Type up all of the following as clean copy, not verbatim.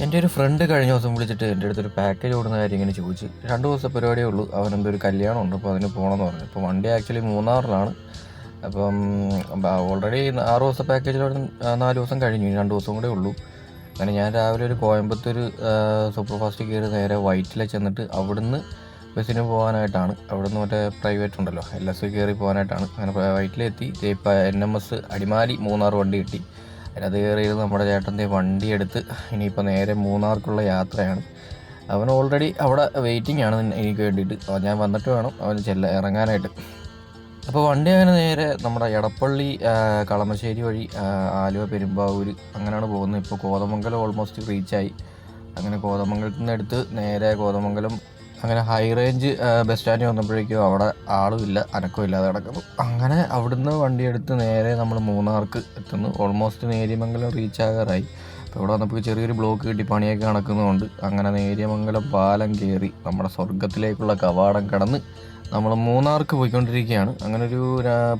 എൻ്റെ ഒരു ഫ്രണ്ട് കഴിഞ്ഞ ദിവസം വിളിച്ചിട്ട് എൻ്റെ അടുത്തൊരു പാക്കേജ് ഓടുന്ന കാര്യം ഇങ്ങനെ ചോദിച്ചു. 2 ദിവസത്തെ പരിപാടിയേ ഉള്ളൂ. അവനെന്തോ ഒരു കല്യാണം ഉണ്ട്, അപ്പോൾ അതിന് പോകണമെന്ന് പറഞ്ഞു. അപ്പോൾ വണ്ടി ആക്ച്വലി മൂന്നാറിലാണ്. അപ്പം ഓൾറെഡി 6 ദിവസത്തെ പാക്കേജിൽ 4 ദിവസം കഴിഞ്ഞു, 2 ദിവസം കൂടെ ഉള്ളൂ. അങ്ങനെ ഞാൻ രാവിലെ ഒരു കോയമ്പത്തൂർ സൂപ്പർ ഫാസ്റ്റ് കയറി നേരെ വൈറ്റില ചെന്നിട്ട് അവിടുന്ന് ബസ്സിന് പോകാനായിട്ടാണ്. അവിടുന്ന് മറ്റേ പ്രൈവറ്റ് ഉണ്ടല്ലോ, LS കയറി പോകാനായിട്ടാണ്. അങ്ങനെ വൈറ്റിലെത്തി. ഇപ്പം NMS അടിമാലി മൂന്നാർ വണ്ടി കിട്ടി. അതിനകത്ത് കയറിയിരുന്ന് നമ്മുടെ ചേട്ടൻ്റെ വണ്ടി എടുത്ത് ഇനിയിപ്പോൾ നേരെ മൂന്നാർക്കുള്ള യാത്രയാണ്. അവൻ ഓൾറെഡി അവിടെ വെയിറ്റിംഗ് ആണ് എനിക്ക് വേണ്ടിയിട്ട്. ഞാൻ വന്നിട്ട് വേണം അവന് ഇറങ്ങാനായിട്ട്. അപ്പോൾ വണ്ടി അങ്ങനെ നേരെ നമ്മുടെ എടപ്പള്ളി, കളമശ്ശേരി വഴി ആലുവ, പെരുമ്പാവൂർ അങ്ങനെയാണ് പോകുന്നത്. ഇപ്പോൾ കോതമംഗലം ഓൾമോസ്റ്റ് റീച്ചായി. അങ്ങനെ കോതമംഗലത്തിൽ നിന്ന് എടുത്ത് നേരെ കോതമംഗലം അങ്ങനെ ഹൈ റേഞ്ച് ബസ് സ്റ്റാൻഡിൽ വന്നപ്പോഴേക്കും അവിടെ ആളുമില്ല, അനക്കമില്ലാതെ കിടക്കുന്നു. അങ്ങനെ അവിടുന്ന് വണ്ടിയെടുത്ത് നേരെ നമ്മൾ മൂന്നാർക്ക് എത്തുന്നു. ഓൾമോസ്റ്റ് നേര്യമംഗലം റീച്ച് ആകാറായി. അപ്പോൾ ഇവിടെ വന്നപ്പോൾ ചെറിയൊരു ബ്ലോക്ക് കിട്ടി, പണിയൊക്കെ നടക്കുന്നതുകൊണ്ട്. അങ്ങനെ നേര്യമംഗലം പാലം കയറി നമ്മുടെ സ്വർഗത്തിലേക്കുള്ള കവാടം കടന്ന് നമ്മൾ മൂന്നാർക്ക് പോയിക്കൊണ്ടിരിക്കുകയാണ്. അങ്ങനെ ഒരു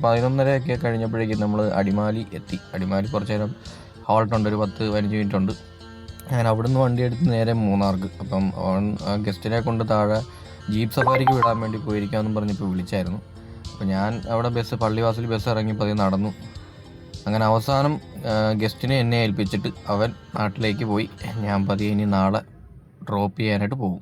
11:30 കഴിഞ്ഞപ്പോഴേക്കും നമ്മൾ അടിമാലി എത്തി. അടിമാലി കുറച്ച് നേരം ഹോൾട്ടുണ്ട്, ഒരു 10-15 മിനിറ്റ് ഉണ്ട്. ഞാൻ അവിടുന്ന് വണ്ടി എടുത്ത് നേരെ മൂന്നാർക്ക്. അപ്പം അവൻ ഗസ്റ്റിനെ കൊണ്ട് താഴെ ജീപ്പ് സഫാരിക്ക് വിടാൻ വേണ്ടി പോയിരിക്കാമെന്നും പറഞ്ഞിപ്പോൾ വിളിച്ചായിരുന്നു. അപ്പോൾ ഞാൻ അവിടെ പള്ളിവാസൽ ബസ് ഇറങ്ങിയപ്പോൾ അത് നടന്നു. അങ്ങനെ അവസാനം ഗസ്റ്റിനെ എന്നെ ഏൽപ്പിച്ചിട്ട് അവൻ നാട്ടിലേക്ക് പോയി. ഞാൻ പതിയെ ഇനി നാളെ ഡ്രോപ്പ് ചെയ്യാനായിട്ട് പോകും.